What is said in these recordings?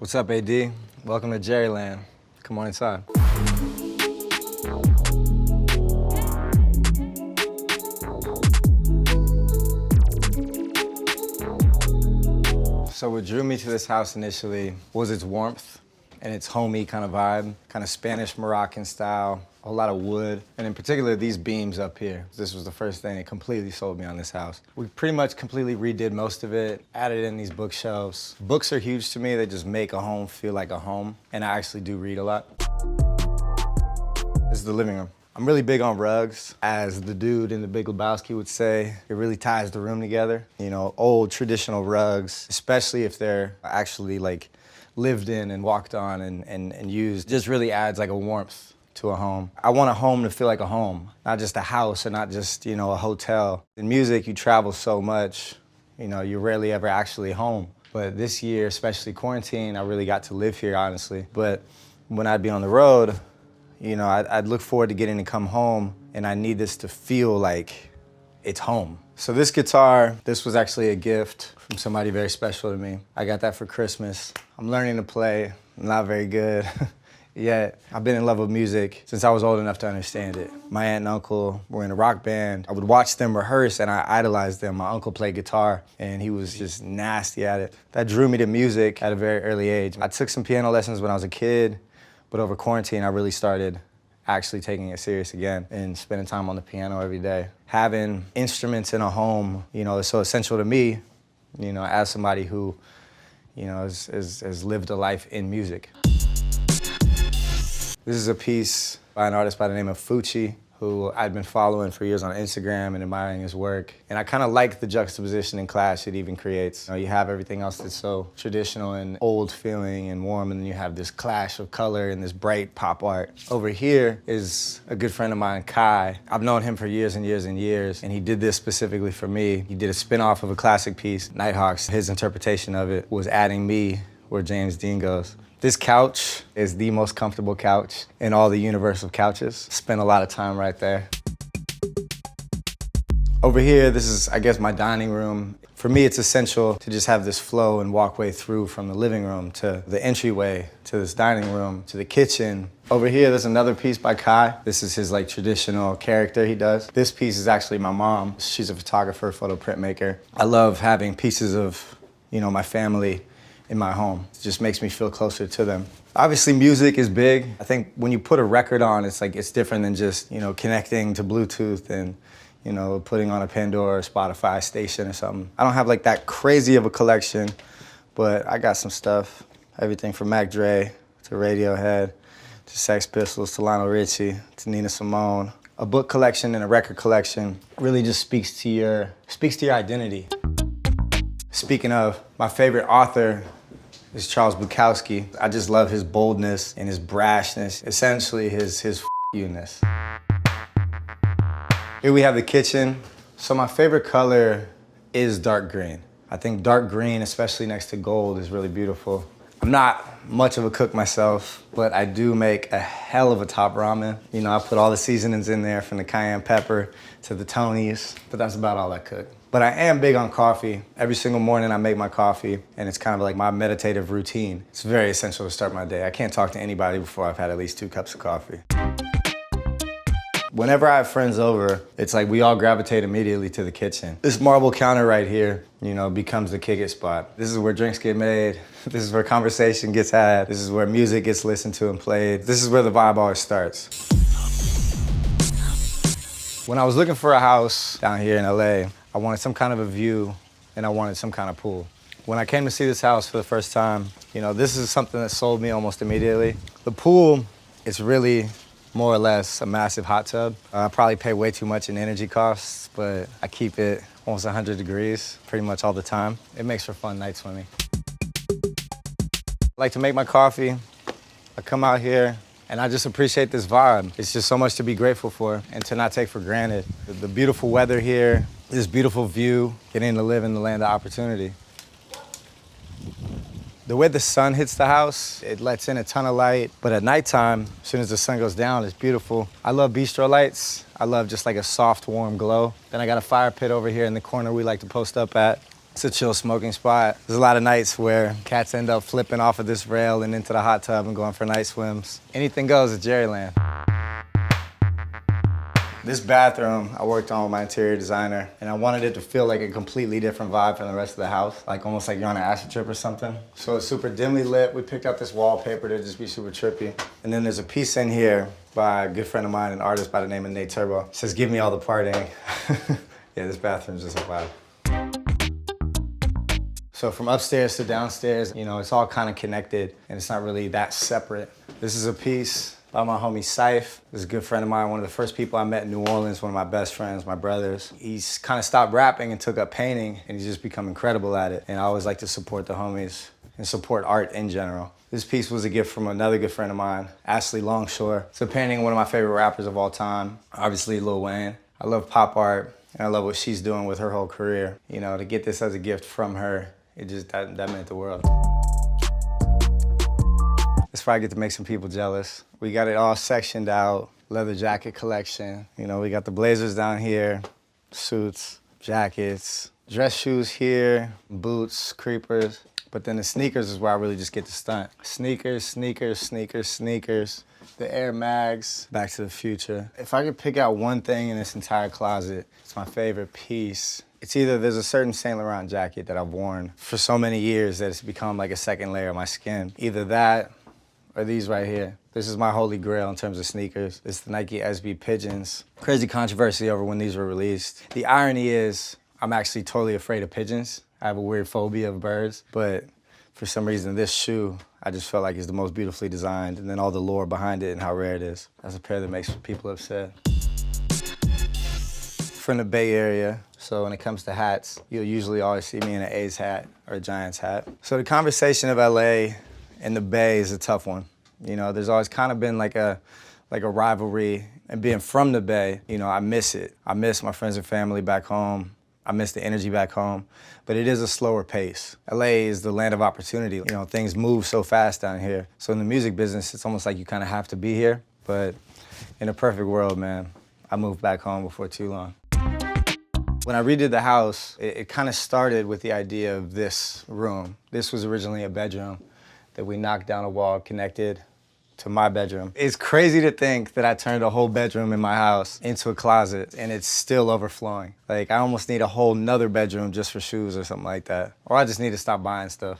What's up, AD? Welcome to Gerryland. Come on inside. So what drew me to this house initially was its warmth and its homey kind of vibe, kind of Spanish Moroccan style, a whole lot of wood, and in particular these beams up here. This was the first thing that completely sold me on this house. We pretty much completely redid most of it, added in these bookshelves. Books are huge to me. They just make a home feel like a home, and I actually do read a lot. This is the living room. I'm really big on rugs. As the dude in The Big Lebowski would say, it really ties the room together. You know, old traditional rugs, especially if they're actually like lived in and walked on and used, just really adds like a warmth to a home. I want a home to feel like a home, not just a house or not just, you know, a hotel. In music, you travel so much, you know, you're rarely ever actually home. But this year, especially quarantine, I really got to live here, honestly. But when I'd be on the road, you know, I'd look forward to getting to come home, and I need this to feel like it's home. So this guitar, this was actually a gift from somebody very special to me. I got that for Christmas. I'm learning to play, I'm not very good yet. I've been in love with music since I was old enough to understand it. My aunt and uncle were in a rock band. I would watch them rehearse and I idolized them. My uncle played guitar and he was just nasty at it. That drew me to music at a very early age. I took some piano lessons when I was a kid, but over quarantine, I really started actually taking it serious again and spending time on the piano every day. Having instruments in a home, you know, is so essential to me, you know, as somebody who, you know, has lived a life in music. This is a piece by an artist by the name of Fucci, who I'd been following for years on Instagram and admiring his work. And I kind of like the juxtaposition and clash it even creates. You know, you have everything else that's so traditional and old feeling and warm, and then you have this clash of color and this bright pop art. Over here is a good friend of mine, Kai. I've known him for years and years and years, and he did this specifically for me. He did a spin-off of a classic piece, Nighthawks. His interpretation of it was adding me where James Dean goes. This couch is the most comfortable couch in all the universe of couches. Spent a lot of time right there. Over here, this is, I guess, my dining room. For me, it's essential to just have this flow and walkway through from the living room to the entryway, to this dining room, to the kitchen. Over here, there's another piece by Kai. This is his like traditional character he does. This piece is actually my mom. She's a photographer, photo printmaker. I love having pieces of, you know, my family in my home. It just makes me feel closer to them. Obviously, music is big. I think when you put a record on, it's like, it's different than just, you know, connecting to Bluetooth and, you know, putting on a Pandora or Spotify station or something. I don't have like that crazy of a collection, but I got some stuff. Everything from Mac Dre to Radiohead, to Sex Pistols, to Lionel Richie, to Nina Simone. A book collection and a record collection really just speaks to your identity. Speaking of, my favorite author is Charles Bukowski. I just love his boldness and his brashness, essentially his you-ness. Here we have the kitchen. So my favorite color is dark green. I think dark green, especially next to gold, is really beautiful. I'm not much of a cook myself, but I do make a hell of a top ramen. You know, I put all the seasonings in there from the cayenne pepper to the Tonys, but that's about all I cook. But I am big on coffee. Every single morning I make my coffee, and it's kind of like my meditative routine. It's very essential to start my day. I can't talk to anybody before I've had at least 2 cups of coffee. Whenever I have friends over, it's like we all gravitate immediately to the kitchen. This marble counter right here, you know, becomes the kick-it spot. This is where drinks get made. This is where conversation gets had. This is where music gets listened to and played. This is where the vibe always starts. When I was looking for a house down here in LA, I wanted some kind of a view and I wanted some kind of pool. When I came to see this house for the first time, you know, this is something that sold me almost immediately. The pool, it's really more or less a massive hot tub. I probably pay way too much in energy costs, but I keep it almost 100 degrees pretty much all the time. It makes for fun nights for me. I like to make my coffee. I come out here and I just appreciate this vibe. It's just so much to be grateful for and to not take for granted. The beautiful weather here, this beautiful view, getting to live in the land of opportunity. The way the sun hits the house, it lets in a ton of light, but at nighttime, as soon as the sun goes down, it's beautiful. I love bistro lights. I love just like a soft, warm glow. Then I got a fire pit over here in the corner we like to post up at. It's a chill smoking spot. There's a lot of nights where cats end up flipping off of this rail and into the hot tub and going for night swims. Anything goes at Gerryland. This bathroom I worked on with my interior designer, and I wanted it to feel like a completely different vibe from the rest of the house, like almost like you're on an acid trip or something. So it's super dimly lit. We picked out this wallpaper to just be super trippy. And then there's a piece in here by a good friend of mine, an artist by the name of Nate Turbo. It says, "Give me all the partying." Yeah, this bathroom's just a vibe. So from upstairs to downstairs, you know, it's all kind of connected, and it's not really that separate. This is a piece by my homie Syph. This is a good friend of mine, one of the first people I met in New Orleans, one of my best friends, my brothers. He's kind of stopped rapping and took up painting, and he's just become incredible at it. And I always like to support the homies and support art in general. This piece was a gift from another good friend of mine, Ashley Longshore. It's a painting of one of my favorite rappers of all time, obviously Lil Wayne. I love pop art, and I love what she's doing with her whole career. You know, to get this as a gift from her, that meant the world. This probably get to make some people jealous. We got it all sectioned out, leather jacket collection. You know, we got the blazers down here, suits, jackets, dress shoes here, boots, creepers. But then the sneakers is where I really just get to stunt. Sneakers, sneakers, sneakers, sneakers. The Air Mags, Back to the Future. If I could pick out one thing in this entire closet, it's my favorite piece. It's either there's a certain Saint Laurent jacket that I've worn for so many years that it's become like a second layer of my skin. Either that or these right here. This is my holy grail in terms of sneakers. It's the Nike Sb Pigeons. Crazy controversy over when these were released. The irony is I'm actually totally afraid of pigeons. I have a weird phobia of birds, but for some reason this shoe, I just felt like it's the most beautifully designed, and then all the lore behind it and how rare it is. That's a pair that makes people upset. From the Bay Area, so when it comes to hats, you'll usually always see me in an A's hat or a Giants hat. So the conversation of LA and the Bay is a tough one. You know, there's always kind of been like a rivalry, and being from the Bay, you know, I miss it. I miss my friends and family back home. I miss the energy back home, but it is a slower pace. LA is the land of opportunity. You know, things move so fast down here. So in the music business, it's almost like you kind of have to be here, but in a perfect world, man, I moved back home before too long. When I redid the house, it kind of started with the idea of this room. This was originally a bedroom that we knocked down a wall, connected to my bedroom. It's crazy to think that I turned a whole bedroom in my house into a closet, and it's still overflowing. Like, I almost need a whole nother bedroom just for shoes or something like that. Or I just need to stop buying stuff.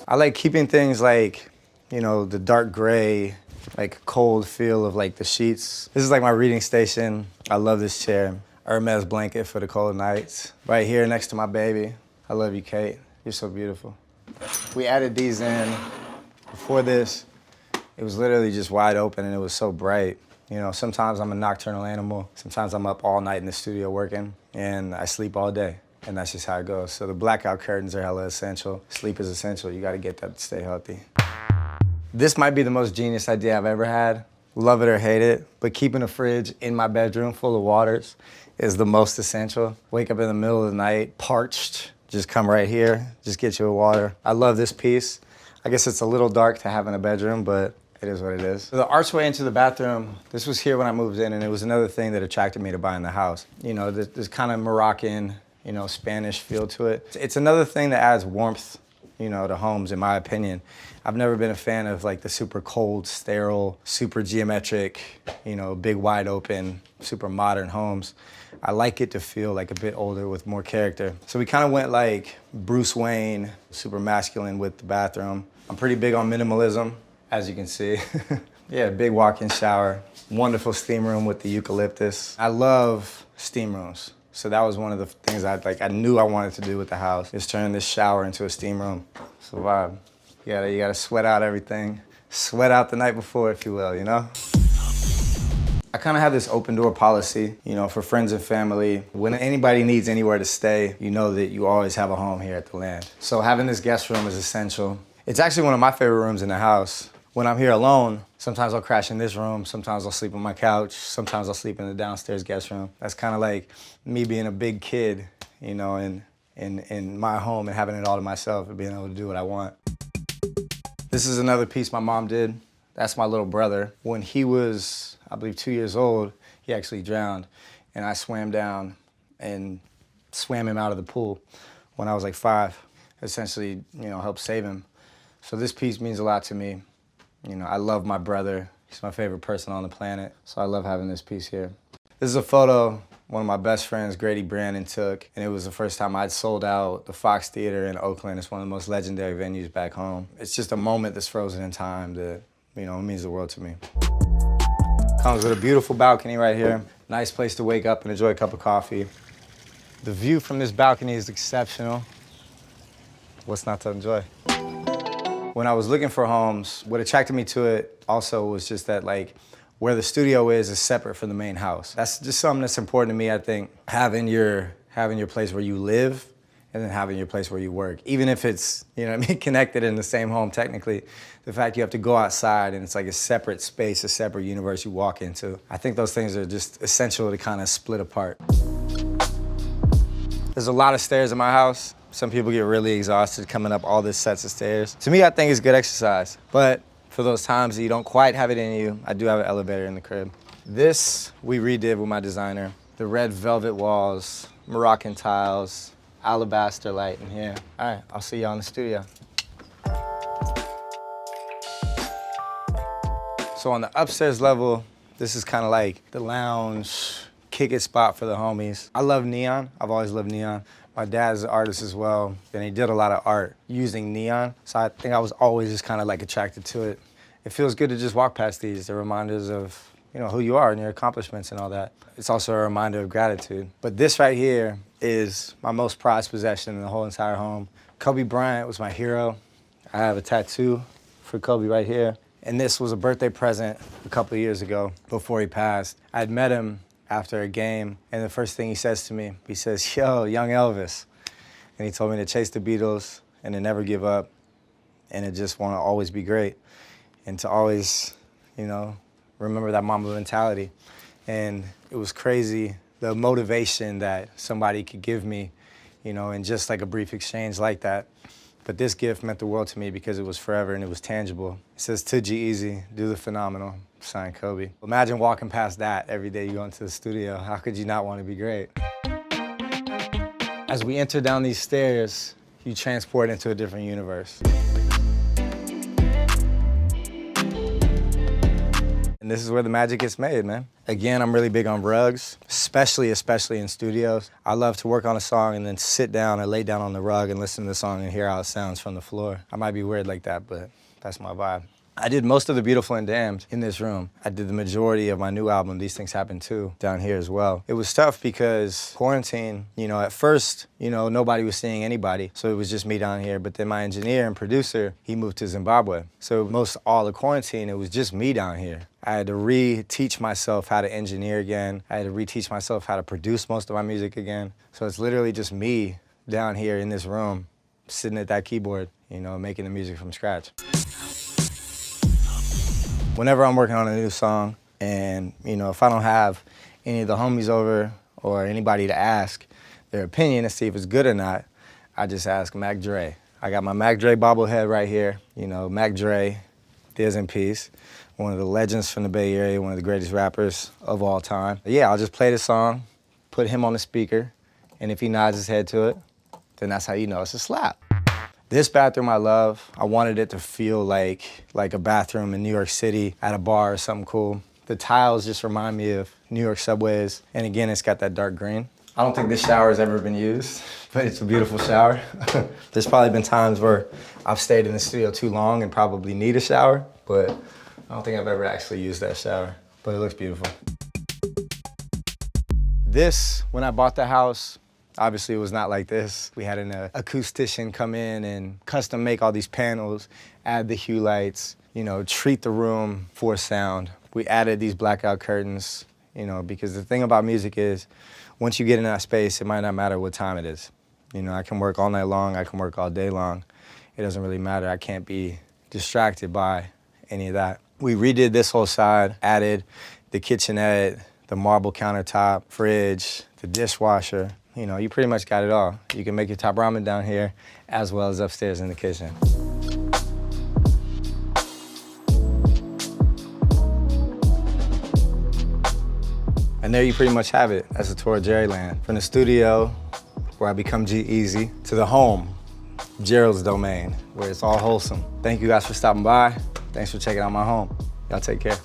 I like keeping things like, you know, the dark gray, like cold feel of like the sheets. This is like my reading station. I love this chair. Hermes blanket for the cold nights. Right here next to my baby. I love you, Kate. You're so beautiful. We added these in. Before this, it was literally just wide open and it was so bright. You know, sometimes I'm a nocturnal animal. Sometimes I'm up all night in the studio working, and I sleep all day. And that's just how it goes. So the blackout curtains are hella essential. Sleep is essential. You gotta get that to stay healthy. This might be the most genius idea I've ever had. Love it or hate it, but keeping a fridge in my bedroom full of waters is the most essential. Wake up in the middle of the night, parched, just come right here, just get you a water. I love this piece. I guess it's a little dark to have in a bedroom, but it is what it is. The archway into the bathroom, this was here when I moved in, and it was another thing that attracted me to buying the house. You know, this kind of Moroccan, you know, Spanish feel to it. It's another thing that adds warmth, you know, to homes, in my opinion. I've never been a fan of like the super cold, sterile, super geometric, you know, big wide open, super modern homes. I like it to feel like a bit older with more character. So we kind of went like Bruce Wayne, super masculine with the bathroom. I'm pretty big on minimalism, as you can see. Yeah, big walk-in shower, wonderful steam room with the eucalyptus. I love steam rooms. So that was one of the things I knew I wanted to do with the house, is turn this shower into a steam room. It's a vibe. You gotta sweat out everything. Sweat out the night before, if you will, you know? I kind of have this open door policy, you know, for friends and family. When anybody needs anywhere to stay, you know that you always have a home here at the land. So having this guest room is essential. It's actually one of my favorite rooms in the house. When I'm here alone, sometimes I'll crash in this room, sometimes I'll sleep on my couch, sometimes I'll sleep in the downstairs guest room. That's kind of like me being a big kid, you know, in my home and having it all to myself and being able to do what I want. This is another piece my mom did. That's my little brother. When he was, I believe, 2 years old, he actually drowned. And I swam down and swam him out of the pool when I was like 5. Essentially, helped save him. So this piece means a lot to me. I love my brother. He's my favorite person on the planet. So I love having this piece here. This is a photo one of my best friends, Grady Brandon, took, and it was the first time I'd sold out the Fox Theater in Oakland. It's one of the most legendary venues back home. It's just a moment that's frozen in time that, it means the world to me. Comes with a beautiful balcony right here. Nice place to wake up and enjoy a cup of coffee. The view from this balcony is exceptional. What's not to enjoy? When I was looking for homes, what attracted me to it also was just that, where the studio is separate from the main house. That's just something that's important to me, I think. Having your place where you live and then having your place where you work. Even if it's, connected in the same home technically, the fact you have to go outside and it's like a separate space, a separate universe you walk into. I think those things are just essential to kind of split apart. There's a lot of stairs in my house. Some people get really exhausted coming up all these sets of stairs. To me, I think it's good exercise, but for those times that you don't quite have it in you, I do have an elevator in the crib. This we redid with my designer. The red velvet walls, Moroccan tiles, alabaster light in here. All right, I'll see y'all in the studio. So on the upstairs level, this is kind of like the lounge, kick it spot for the homies. I love neon. I've always loved neon. My dad's an artist as well, and he did a lot of art using neon. So I think I was always just kind of attracted to it. It feels good to just walk past these. They're reminders of, who you are and your accomplishments and all that. It's also a reminder of gratitude. But this right here is my most prized possession in the whole entire home. Kobe Bryant was my hero. I have a tattoo for Kobe right here. And this was a birthday present a couple of years ago before he passed. I had met him after a game, and the first thing he says to me, he says, "Yo, young Elvis." And he told me to chase the Beatles and to never give up and to just want to always be great and to always, remember that Mamba mentality. And it was crazy, the motivation that somebody could give me, in just a brief exchange like that. But this gift meant the world to me because it was forever and it was tangible. It says, "To G-Eazy, do the phenomenal." Signed, Kobe. Imagine walking past that every day you go into the studio. How could you not want to be great? As we enter down these stairs, you transport into a different universe. And this is where the magic gets made, man. Again, I'm really big on rugs, especially in studios. I love to work on a song and then sit down and lay down on the rug and listen to the song and hear how it sounds from the floor. I might be weird like that, but that's my vibe. I did most of the Beautiful and Damned in this room. I did the majority of my new album, These Things Happen Too, down here as well. It was tough because quarantine, at first, nobody was seeing anybody, so it was just me down here. But then my engineer and producer, he moved to Zimbabwe. So most all the quarantine, it was just me down here. I had to reteach myself how to engineer again. I had to reteach myself how to produce most of my music again. So it's literally just me down here in this room, sitting at that keyboard, making the music from scratch. Whenever I'm working on a new song and, if I don't have any of the homies over or anybody to ask their opinion to see if it's good or not, I just ask Mac Dre. I got my Mac Dre bobblehead right here. Mac Dre, Diz in peace, one of the legends from the Bay Area, one of the greatest rappers of all time. Yeah, I'll just play the song, put him on the speaker, and if he nods his head to it, then that's how you know it's a slap. This bathroom I love. I wanted it to feel like a bathroom in New York City at a bar or something cool. The tiles just remind me of New York subways. And again, it's got that dark green. I don't think this shower has ever been used, but it's a beautiful shower. There's probably been times where I've stayed in the studio too long and probably need a shower, but I don't think I've ever actually used that shower, but it looks beautiful. This, when I bought the house, obviously, it was not like this. We had an acoustician come in and custom make all these panels, add the hue lights, treat the room for sound. We added these blackout curtains, because the thing about music is, once you get in that space, it might not matter what time it is. I can work all night long, I can work all day long. It doesn't really matter. I can't be distracted by any of that. We redid this whole side, added the kitchenette, the marble countertop, fridge, the dishwasher. You pretty much got it all. You can make your top ramen down here as well as upstairs in the kitchen. And there you pretty much have it. That's a tour of Gerryland. From the studio where I become G-Eazy, to the home, Gerald's domain, where it's all wholesome. Thank you guys for stopping by. Thanks for checking out my home. Y'all take care.